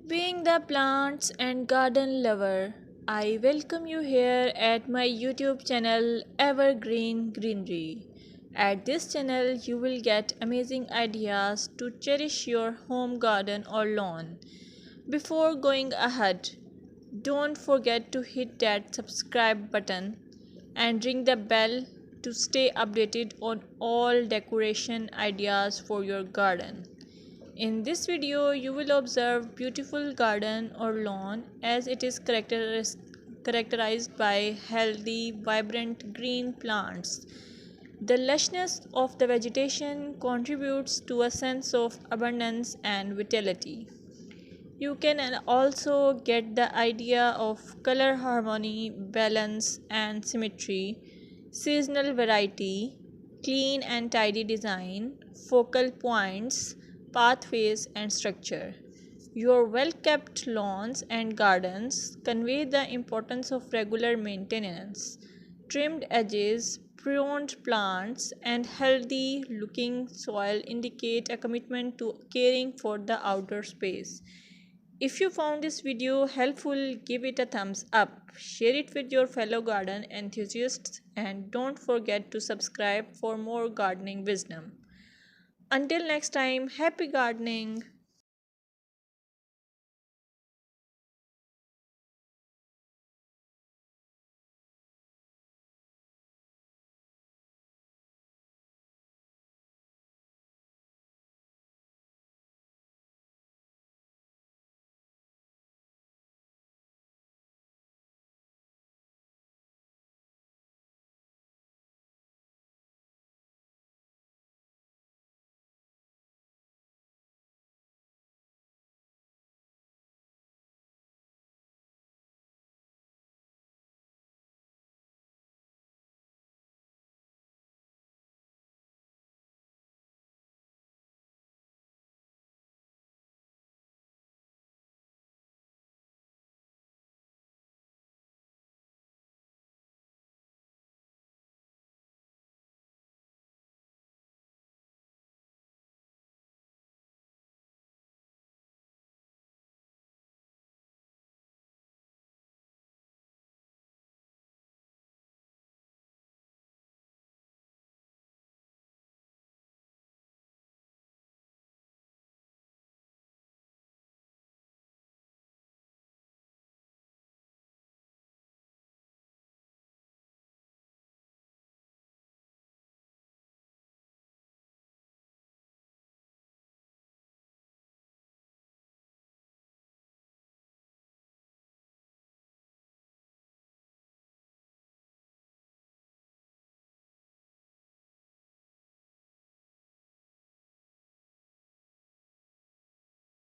Being the plants and garden lover, I welcome you here at my YouTube channel Evergreen Greenery. At this channel, you will get amazing ideas to cherish your home garden or lawn. Before going ahead, don't forget to hit that subscribe button and ring the bell to stay updated on all decoration ideas for your garden. In this video, you will observe beautiful garden or lawn as it is characterized by healthy, vibrant green plants. The lushness of the vegetation contributes to a sense of abundance and vitality. You can also get the idea of color harmony, balance, and symmetry, seasonal variety, clean and tidy design, focal points, pathways, and structure. Your well kept lawns and gardens convey the importance of regular maintenance. Trimmed edges, pruned plants, and healthy looking soil indicate a commitment to caring for the outdoor space. If you found this video helpful, give it a thumbs up, share it with your fellow garden enthusiasts, and don't forget to subscribe for more gardening wisdom. Until next time, happy gardening!